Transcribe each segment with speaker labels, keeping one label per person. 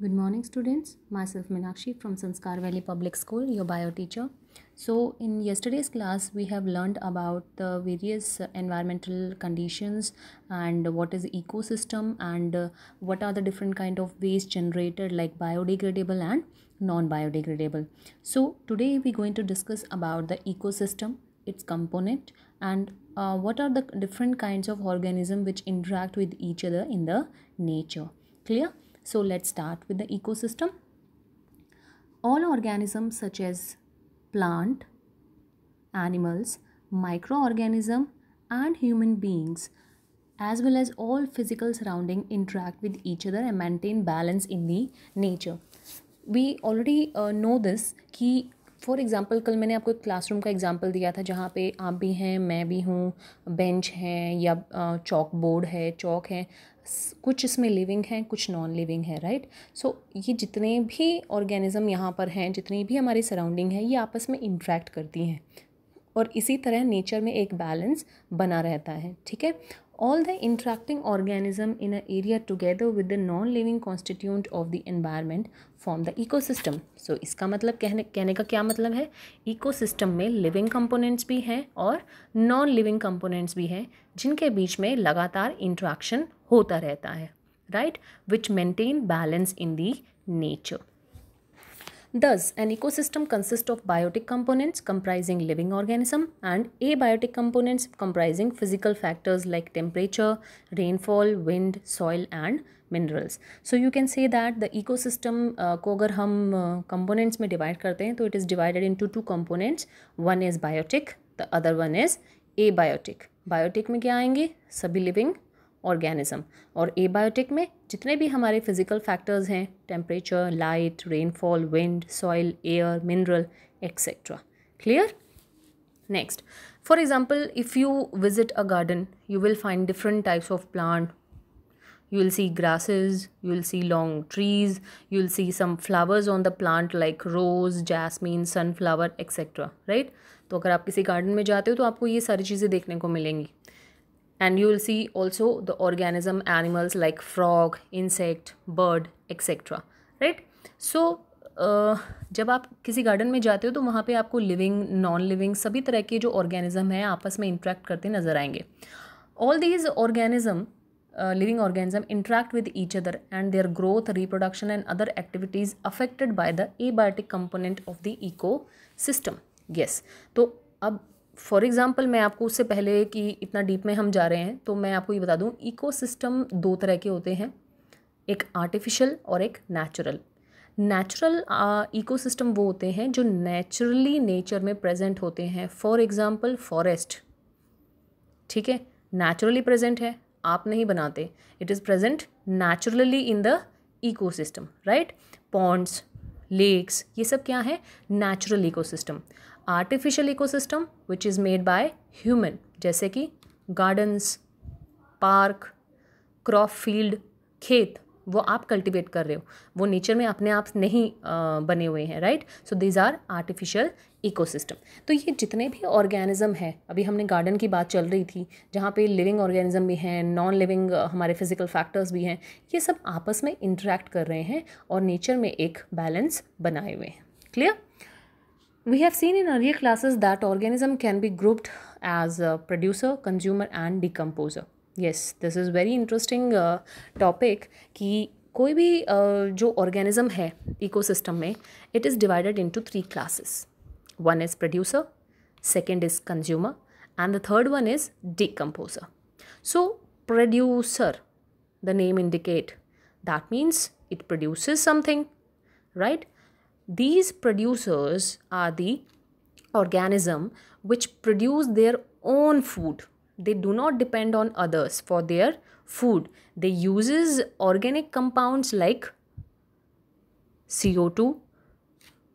Speaker 1: Good morning, students. Myself Meenakshi from Sanskar Valley Public School, your bio teacher. So, in yesterday's class, we have learned about the various environmental conditions and what is ecosystem and what are the different kind of waste generated like biodegradable and non-biodegradable. So, today we're going to discuss about the ecosystem, its component, and what are the different kinds of organisms which interact with each other in the nature. Clear? So let's start with the ecosystem. All organisms such as plant, animals, microorganism and human beings as well as all physical surrounding interact with each other and maintain balance in the nature. We already know this कि for example कल मैंने आपको एक classroom का example दिया था जहाँ पे आप भी हैं, मैं भी हूँ, बेंच हैं या चॉक बोर्ड है, चॉक है, कुछ इसमें लिविंग हैं, कुछ नॉन लिविंग है, राइट. सो ये जितने भी ऑर्गेनिज्म यहाँ पर हैं, जितनी भी हमारी सराउंडिंग है, ये आपस में इंटरेक्ट करती हैं और इसी तरह नेचर में एक बैलेंस बना रहता है. ठीक है. All the interacting organism in an area together with the non-living constituent of the environment form the ecosystem. So इसका मतलब कहने का क्या मतलब है, ecosystem में living components भी हैं और non-living components भी हैं जिनके बीच में लगातार interaction होता रहता है, right, which maintain balance in the nature. Thus, an ecosystem consists of biotic components comprising living organism and abiotic components comprising physical factors like temperature, rainfall, wind, soil and minerals. So you can say that the ecosystem को अगर हम components में divide करते हैं तो it is divided into two components. One is biotic, the other one is abiotic. Biotic में क्या आएंगे, सभी living ऑर्गेनिज्म, और एबायोटिक में जितने भी हमारे फिजिकल फैक्टर्स हैं, temperature, light, rainfall, wind, soil, air, mineral etcetera. Clear. Next, for example if you visit a garden you will find different types of plant. You will see grasses, you will see long trees, you will see some flowers on the plant like rose, jasmine, sunflower etc. right. तो अगर आप किसी garden में जाते हो तो आपको ये सारी चीज़ें देखने को मिलेंगी. And you will see also the organism animals like frog, insect, bird etc. right. So जब आप किसी गार्डन में जाते हो तो वहाँ पे आपको लिविंग, नॉन लिविंग सभी तरह के जो ऑर्गेनिज्म हैं आपस में इंटरेक्ट करते नज़र आएंगे. All these organism, living organism interact with each other and their growth, reproduction and other activities affected by the abiotic component of the ecosystem. Yes. तो अब फॉर एग्ज़ाम्पल मैं आपको उससे पहले कि इतना डीप में हम जा रहे हैं तो मैं आपको ये बता दूं, इकोसिस्टम दो तरह के होते हैं, एक आर्टिफिशियल और एक नेचुरल. नेचुरल इकोसिस्टम वो होते हैं जो नेचुरली नेचर में प्रेजेंट होते हैं. फॉर एग्ज़ाम्पल फॉरेस्ट, ठीक है, नेचुरली प्रेजेंट है, आप नहीं बनाते, it is present naturally in the ecosystem, right. Ponds, lakes, ये सब क्या है, natural ecosystem. Artificial ecosystem which is made by human, जैसे कि गार्डन्स, पार्क, क्रॉप फील्ड, खेत, वो आप कल्टीवेट कर रहे हो, वो नेचर में अपने आप नहीं बने हुए हैं, right. So these are artificial ecosystem. तो ये जितने भी ऑर्गेनिज्म हैं, अभी हमने गार्डन की बात चल रही थी जहाँ पे लिविंग ऑर्गेनिज्म भी हैं, नॉन लिविंग हमारे फिजिकल फैक्टर्स भी हैं, ये सब आपस में इंटरेक्ट कर रहे हैं और नेचर में एक बैलेंस बनाए हुए हैं. Clear. We have seen in earlier classes that organism can be grouped as a producer, consumer and decomposer. Yes, this is very interesting topic कि कोई भी जो organism है ecosystem में, it is divided into three classes. One is producer, second is consumer and the third one is decomposer. So producer, the name indicate, that means it produces something, right. These producers are the organism which produce their own food. They do not depend on others for their food. They uses organic compounds like CO2,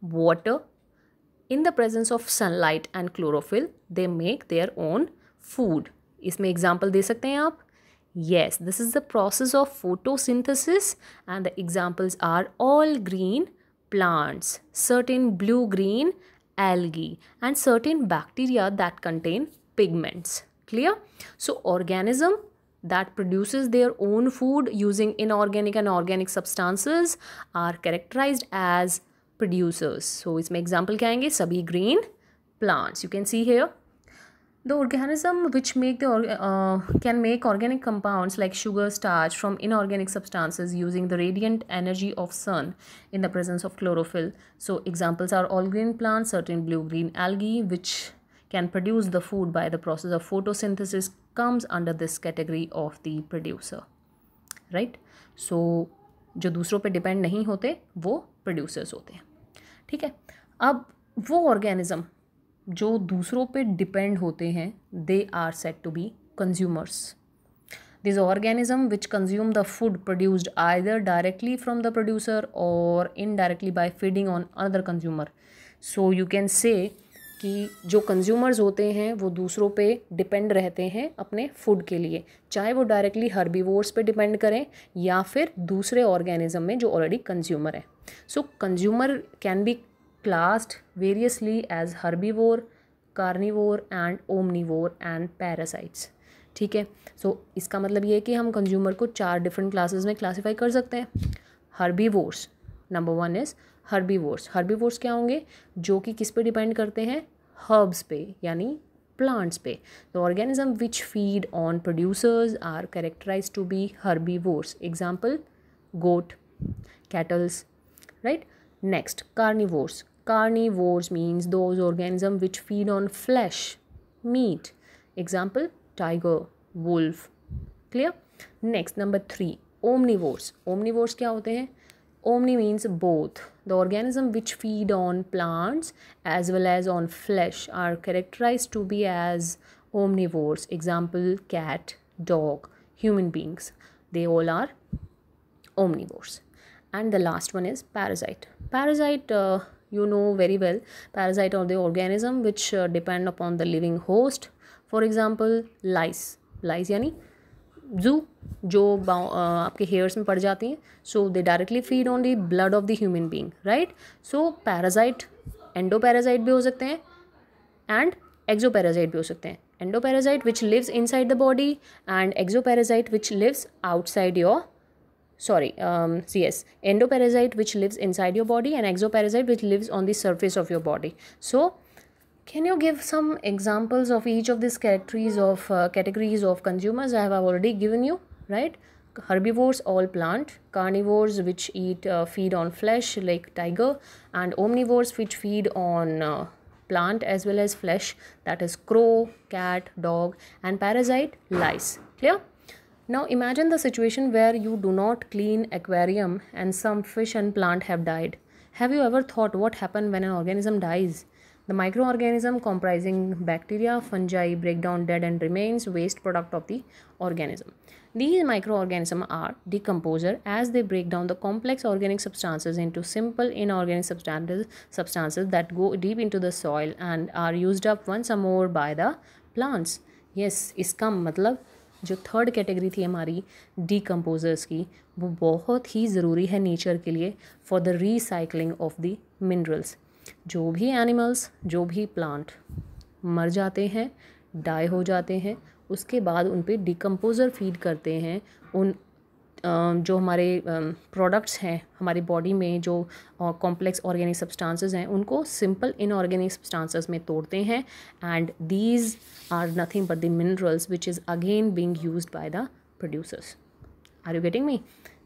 Speaker 1: water. In the presence of sunlight and chlorophyll, they make their own food. इसमें example दे सकते हैं आप. Yes, this is the process of photosynthesis and the examples are all green plants, certain blue-green algae and certain bacteria that contain pigments. Clear. So organism that produces their own food using inorganic and organic substances are characterized as producers. So इसमें example क्या आएंगे? सभी green plants. You can see here the organism which can make organic compounds like sugar, starch from inorganic substances using the radiant energy of sun in the presence of chlorophyll. So examples are all green plants, certain blue-green algae which can produce the food by the process of photosynthesis comes under this category of the producer, right? So जो दूसरों पे depend नहीं होते वो producers होते हैं, ठीक है. अब वो ऑर्गेनिज्म जो दूसरों पे डिपेंड होते हैं they are said to be consumers. This organism which consume the food produced either directly from the producer और indirectly by feeding on another consumer. So you can say कि जो कंज्यूमर्स होते हैं वो दूसरों पे डिपेंड रहते हैं अपने फूड के लिए, चाहे वो डायरेक्टली हर्बीवोर्स पे डिपेंड करें या फिर दूसरे ऑर्गेनिज्म में जो ऑलरेडी कंज्यूमर है. सो consumer can be classed variously as herbivore, carnivore and omnivore and parasites. ठीक है. सो इसका मतलब ये है कि हम कंज्यूमर को 4 डिफरेंट क्लासेस में क्लासीफाई कर सकते हैं. Herbivores, number 1 is herbivores. Herbivores क्या होंगे? जो कि किस पे डिपेंड करते हैं? हर्ब्स पे यानी प्लांट्स पे. The organism which feed on producers are characterized to be herbivores. Example goat, cattles, right. Next, carnivores. Carnivores means those organisms which feed on flesh, meat. Example, tiger, wolf. Clear? Next, number 3, omnivores. Omnivores क्या होते हैं? Omni means both. The organisms which feed on plants as well as on flesh are characterized to be as omnivores. Example, cat, dog, human beings. They all are omnivores. And the last one is parasite. Parasite, you know very well, parasite are the organism which depend upon the living host. For example, lice. Lice यानी जू जो आपके hairs में पड़ जाती हैं. So they directly feed on the blood of the human being, right. So parasite endoparasite भी हो सकते हैं एंड एक्सोपैरासाइट भी हो सकते हैं. Endoparasite which lives inside the body and exoparasite which lives outside your endoparasite which lives inside your body and exoparasite which lives on the surface of your body. So can you give some examples of each of these categories of consumers? I have already given you, right? Herbivores, all plant. Carnivores which feed on flesh like tiger, and omnivores which feed on plant as well as flesh, that is crow, cat, dog, and parasite, lice. Clear? Now imagine the situation where you do not clean aquarium and some fish and plant have died. Have you ever thought what happens when an organism dies? The microorganism comprising bacteria, fungi break down dead and remains waste product of the organism. These microorganisms are decomposer as they break down the complex organic substances into simple inorganic substances that go deep into the soil and are used up once more by the plants. Yes, इसका मतलब जो third category थी हमारी decomposers की, वो बहुत ही ज़रूरी है नेचर के लिए for the recycling of the minerals. जो भी एनिमल्स, जो भी प्लांट मर जाते हैं, डाई हो जाते हैं, उसके बाद उन पे डीकम्पोजर फीड करते हैं. उन जो हमारे प्रोडक्ट्स हैं हमारी बॉडी में, जो कॉम्प्लेक्स ऑर्गेनिक सब्सटेंसेस हैं, उनको सिंपल इनऑर्गेनिक सब्सटेंसेस में तोड़ते हैं and these are nothing but the minerals which is again being used by the producers. Are you getting me?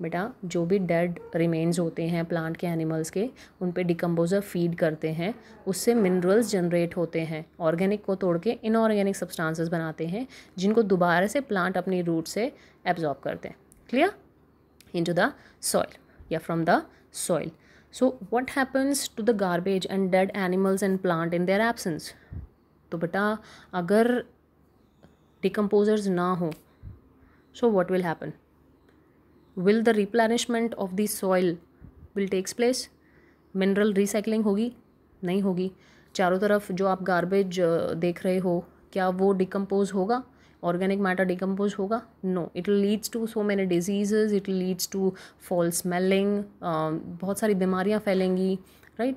Speaker 1: बेटा, जो भी डेड रिमेन्स होते हैं प्लांट के, एनिमल्स के, उन पे डिकम्पोजर फीड करते हैं, उससे मिनरल्स जनरेट होते हैं. ऑर्गेनिक को तोड़ के इनऑर्गेनिक सब्सटेंसेस बनाते हैं जिनको दोबारा से प्लांट अपनी रूट से एब्जॉर्ब करते हैं. Clear? Into the soil, from the soil. So what happens to the garbage and dead animals and plant in their absence? तो बेटा अगर decomposers ना हो, so what will happen? Will the replenishment of the soil will takes place? Mineral recycling होगी? नहीं होगी. चारों तरफ जो आप garbage देख रहे हो, क्या वो decompose होगा? ऑर्गेनिक मैटर डिकम्पोज होगा? No. It leads to so many diseases, it leads to foul smelling, बहुत सारी बीमारियां फैलेंगी, राइट.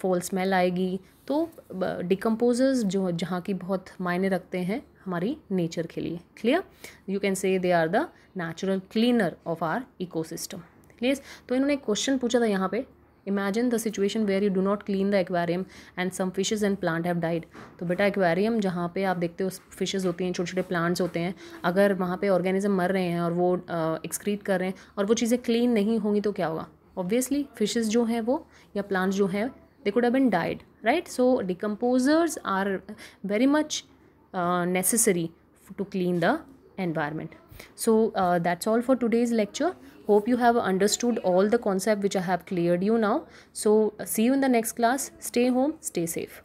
Speaker 1: फॉल स्मेल आएगी. तो डिकम्पोजर्स जो जहाँ की बहुत मायने रखते हैं हमारी नेचर के लिए। Clear, you can say they are the natural cleaner of our ecosystem. Clear, तो इन्होंने एक क्वेश्चन पूछा था यहाँ पे, imagine the situation where you do not clean the aquarium and some fishes and plant have died. तो बेटा aquarium जहाँ पे आप देखते हो फिशेज होती हैं, छोटे छोटे प्लांट्स होते हैं, अगर वहाँ पे ऑर्गेनिज्म मर रहे हैं और वो एक्सक्रीट कर रहे हैं और वो चीज़ें क्लीन नहीं होंगी तो क्या होगा? ऑब्वियसली फिशेज जो हैं वो या प्लांट्स जो हैं they could have been died, right? So decomposers are very much necessary to clean the environment. So that's all for today's lecture. Hope you have understood all the concept which I have cleared you now. So see you in the next class. Stay home, stay safe.